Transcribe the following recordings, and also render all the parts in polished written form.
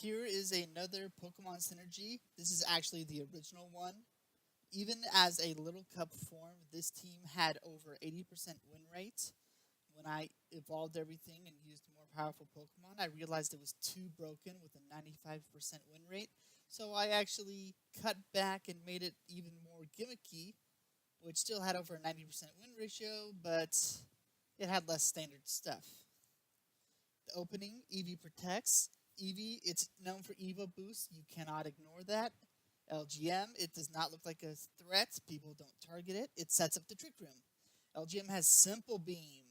Here is another Pokemon Synergy. This is actually the original one. Even as a Little Cup form, this team had over 80% win rate. When I evolved everything and used more powerful Pokemon, I realized it was too broken with a 95% win rate. So I actually cut back and made it even more gimmicky, which still had over a 90% win ratio, but it had less standard stuff. The opening, Eevee protects. Eevee, it's known for Evo boost. You cannot ignore that. LGM, it does not look like a threat. People don't target it. It sets up the Trick Room. LGM has Simple Beam.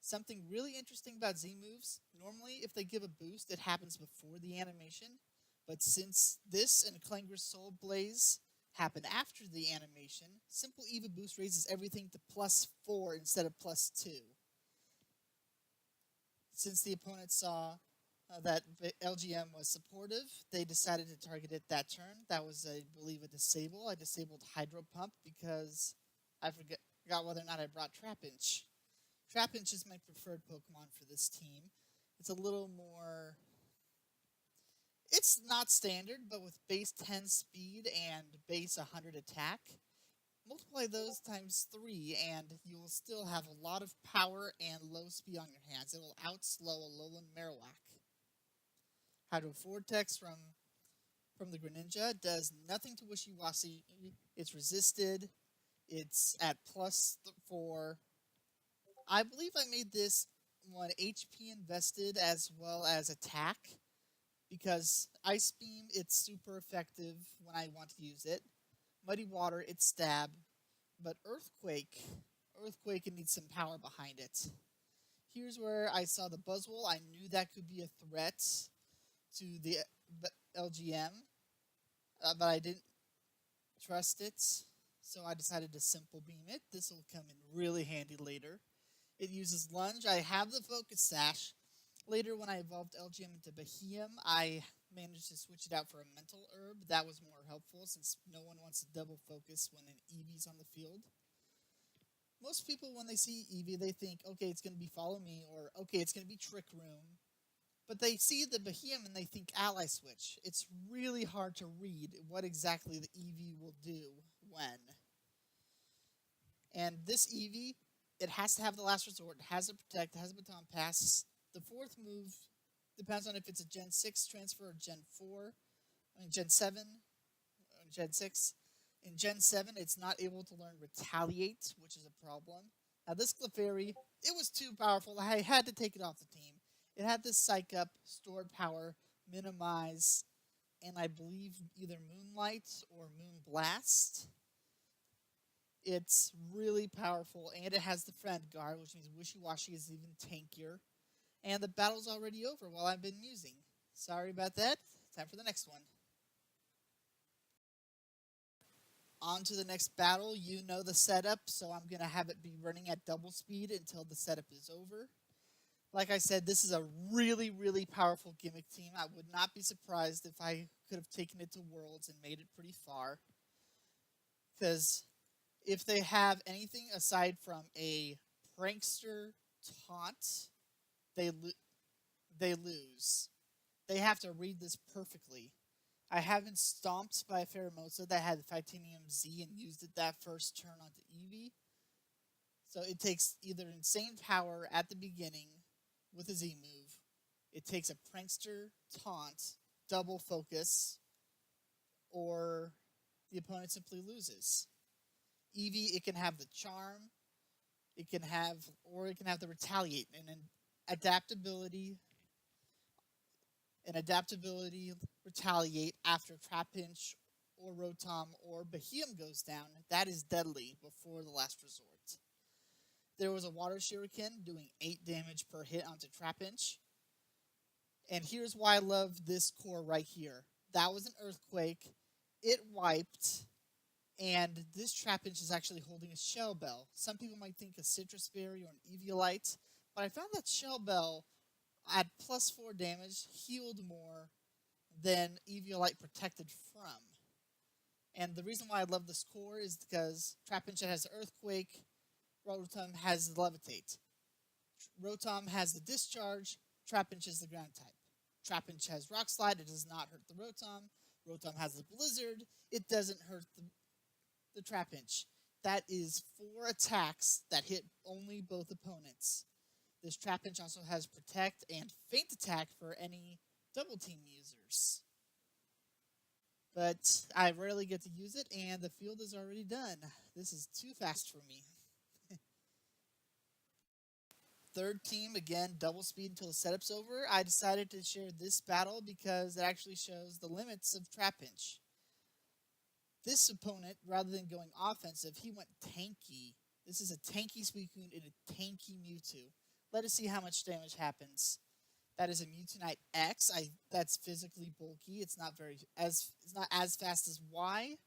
Something really interesting about Z moves, normally if they give a boost, it happens before the animation. But since this and Clanger's Soul Blaze happen after the animation, Simple Evo boost raises everything to +4 instead of +2. Since the opponent saw that LGM was supportive, they decided to target it that turn. That was, I believe, a disable. I disabled Hydro Pump because I forgot whether or not I brought Trapinch. Trapinch is my preferred Pokemon for this team. It's a little more... It's not standard, but with base 10 speed and base 100 attack, multiply those times 3 and you will still have a lot of power and low speed on your hands. It will outslow a Alolan Marowak. Hydro Vortex from the Greninja does nothing to Wishy-Washy. It's resisted. It's at +4. I believe I made this one HP invested as well as attack, because Ice Beam, it's super effective when I want to use it. Muddy Water, it's stab. But Earthquake it needs some power behind it. Here's where I saw the Buzzwole. I knew that could be a threat to the LGM, but I didn't trust it, so I decided to Simple Beam it. This will come in really handy later. It uses Lunge. I have the Focus Sash. Later, when I evolved LGM into Behemoth, I managed to switch it out for a Mental Herb. That was more helpful since no one wants to double focus when an Eevee's on the field. Most people, when they see Eevee, they think, okay, it's going to be Follow Me, or okay, it's going to be Trick Room. But they see the Behemoth and they think Ally Switch. It's really hard to read what exactly the Eevee will do when. And this Eevee, it has to have the Last Resort, it has to Protect, it has a Baton Pass. The fourth move depends on if it's a Gen 6 transfer or Gen 4. Gen 7, or Gen 6. In Gen 7, it's not able to learn Retaliate, which is a problem. Now this Clefairy, it was too powerful. I had to take it off the team. It had this Psych Up, Stored Power, Minimize, and I believe either Moonlight or Moon Blast. It's really powerful, and it has the Friend Guard, which means Wishy-Washy is even tankier. And the battle's already over while I've been musing. Sorry about that. Time for the next one. On to the next battle. You know the setup, so I'm going to have it be running at double speed until the setup is over. Like I said, this is a really, really powerful gimmick team. I would not be surprised if I could have taken it to Worlds and made it pretty far. Because if they have anything aside from a prankster taunt, they lose. They have to read this perfectly. I have been stomped by a Pheromosa that had Titanium Z and used it that first turn onto Eevee. So it takes either insane power at the beginning with a Z move. It takes a prankster, taunt, double focus, or the opponent simply loses. Eevee, it can have the charm, it can have the retaliate, and an adaptability retaliate after Trapinch or Rotom or Behemoth goes down. That is deadly before the Last Resort. There was a Water Shuriken doing 8 damage per hit onto Trapinch. And here's why I love this core right here. That was an Earthquake. It wiped. And this Trapinch is actually holding a Shell Bell. Some people might think a Citrus Berry or an Eviolite. But I found that Shell Bell at +4 damage healed more than Eviolite protected from. And the reason why I love this core is because Trapinch has Earthquake, Rotom has the Levitate. Rotom has the Discharge, Trapinch is the Ground type. Trapinch has Rock Slide, it does not hurt the Rotom. Rotom has the Blizzard, it doesn't hurt the Trapinch. That is 4 attacks that hit only both opponents. This Trapinch also has Protect and Feint Attack for any double team users. But I rarely get to use it, and the field is already done. This is too fast for me. Third team, again, double speed until the setup's over. I decided to share this battle because it actually shows the limits of Trapinch. This opponent, rather than going offensive, he went tanky. This is a tanky Suicune and a tanky Mewtwo. Let us see how much damage happens. That is a Mewtwonite X. That's physically bulky. It's not as fast as Y.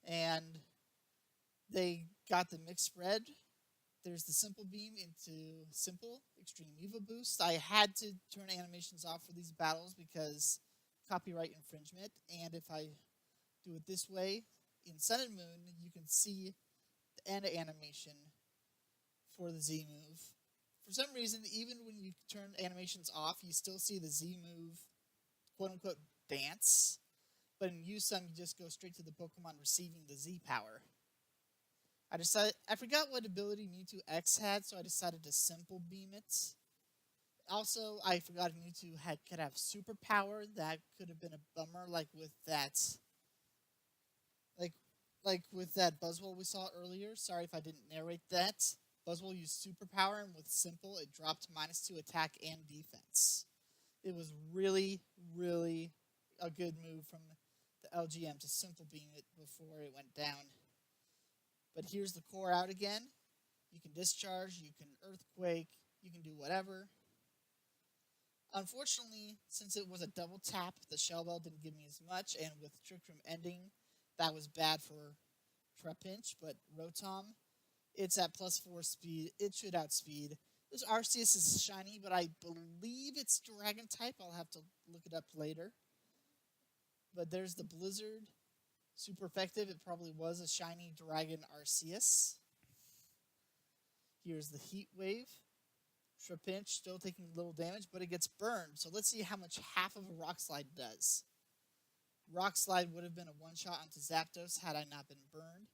And they got the mixed spread. There's the Simple Beam into Simple Extreme Eevee Boost. I had to turn animations off for these battles because copyright infringement. And if I do it this way, in Sun and Moon, you can see the end animation for the Z move. For some reason, even when you turn animations off, you still see the Z move, quote-unquote, dance. But in U-Sum, you just go straight to the Pokemon receiving the Z power. I forgot what ability Mewtwo X had, so I decided to Simple Beam it. Also, I forgot Mewtwo could have superpower. That could have been a bummer, like with that Buzzwole we saw earlier. Sorry if I didn't narrate that. Buzzwole used superpower, and with Simple, it dropped -2 attack and defense. It was really, really a good move from the LGM to Simple Beam it before it went down. But here's the core out again. You can discharge, you can earthquake, you can do whatever. Unfortunately, since it was a double tap, the Shell Bell didn't give me as much, and with Trick Room ending, that was bad for Trapinch, but Rotom, it's at +4 speed, it should outspeed. This Arceus is shiny, but I believe it's Dragon type. I'll have to look it up later. But there's the Blizzard. Super effective. It probably was a shiny Dragon Arceus. Here's the Heat Wave. Trapinch still taking little damage, but it gets burned. So let's see how much half of a Rock Slide does. Rock Slide would have been a one-shot onto Zapdos had I not been burned.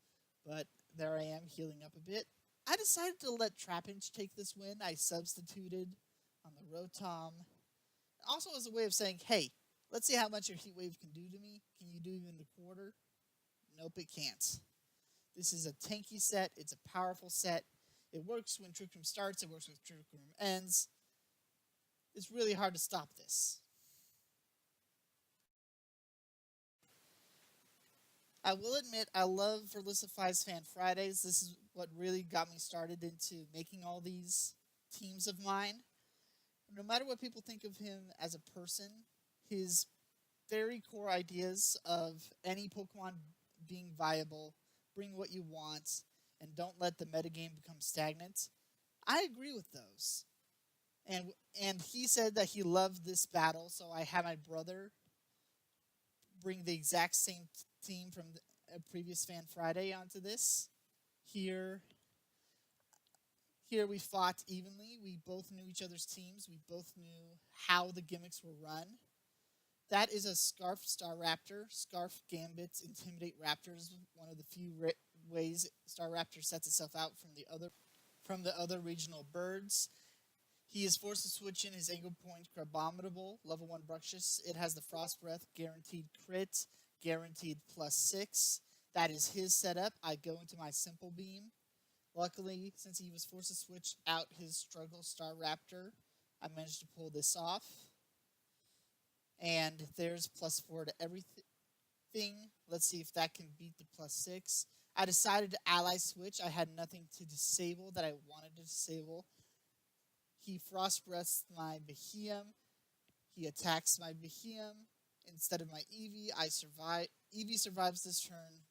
But there I am, healing up a bit. I decided to let Trapinch take this win. I substituted on the Rotom. Also as a way of saying, hey, let's see how much your Heat Wave can do to me. Can you do even the quarter? Nope, it can't. This is a tanky set. It's a powerful set. It works when Trick Room starts. It works when Trick Room ends. It's really hard to stop this. I will admit, I love Verlisify's Fan Fridays. This is what really got me started into making all these teams of mine. No matter what people think of him as a person, his very core ideas of any Pokemon being viable, bring what you want, and don't let the metagame become stagnant, I agree with those. And he said that he loved this battle, so I had my brother bring the exact same team from a previous Fan Friday onto this. Here we fought evenly. We both knew each other's teams. We both knew how the gimmicks were run. That is a Scarf Staraptor. Scarf Gambit's Intimidate Raptors, one of the few ways Staraptor sets itself out from the other regional birds. He is forced to switch in his Angle Point Crabominable, level 1 Bruxious. It has the Frost Breath, guaranteed crit, guaranteed +6. That is his setup. I go into my Simple Beam. Luckily, since he was forced to switch out his Struggle Staraptor, I managed to pull this off. And there's +4 to everything. Let's see if that can beat the +6. I decided to ally switch. I had nothing to disable that I wanted to disable. He Frost Breaths my Beheeyem. He attacks my Beheeyem instead of my Eevee. I survive. Eevee survives this turn.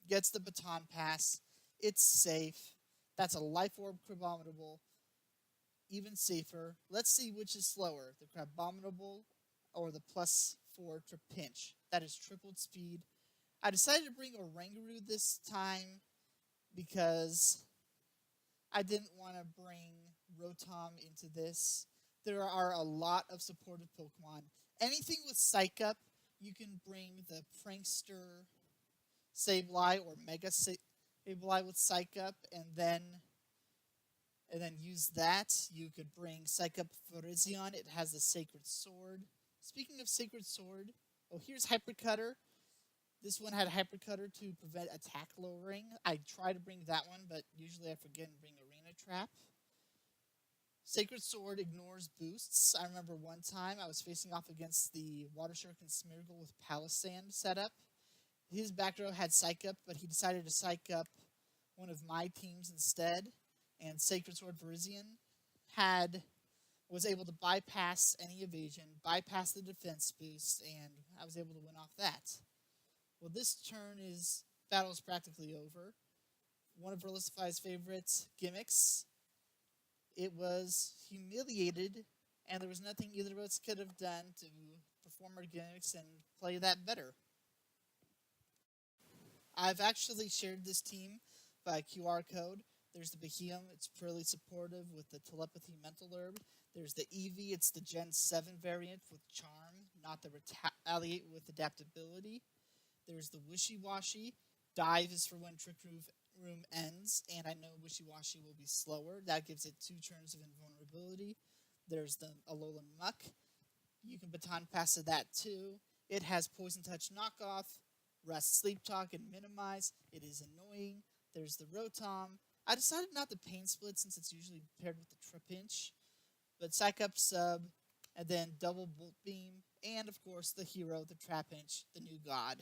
Gets the Baton Pass. It's safe. That's a Life Orb Crabominable. Even safer. Let's see which is slower, the Crabominable or the +4 Trapinch. That is tripled speed. I decided to bring Oranguru this time because I didn't want to bring Rotom into this. there are a lot of supportive Pokemon. Anything with Psych Up, you can bring the Prankster Sableye or Mega Sableye with Psych Up, and then use that. You could bring Psych Up Virizion. It has the Sacred Sword. Speaking of Sacred Sword, oh, here's Hypercutter. This one had Hypercutter to prevent attack lowering. I try to bring that one, but usually I forget and bring Arena Trap. Sacred Sword ignores boosts. I remember one time I was facing off against the Water Shark and Smeargle with Palisand setup. His back row had Psych Up, but he decided to Psych Up one of my teams instead. And Sacred Sword Virizion was able to bypass any evasion, bypass the defense boost, and I was able to win off that. Well, this turn battle is practically over. One of Verlisify's favorites, Gimmicks. It was humiliated, and there was nothing either of us could have done to perform our gimmicks and play that better. I've actually shared this team by QR code. There's the Behemoth, it's purely supportive with the Telepathy Mental Herb. There's the Eevee, it's the Gen 7 variant with Charm, not the Retaliate with Adaptability. There's the Wishy-Washy. Dive is for when Trick Room ends, and I know Wishy-Washy will be slower. That gives it 2 turns of invulnerability. There's the Alolan Muck. You can baton pass to that too. It has Poison Touch Knockoff, Rest, Sleep Talk, and Minimize. It is annoying. There's the Rotom. I decided not to Pain Split since it's usually paired with the Trapinch. But Psych Up Sub, and then Double Bolt Beam, and of course the hero, the Trapinch, the new god.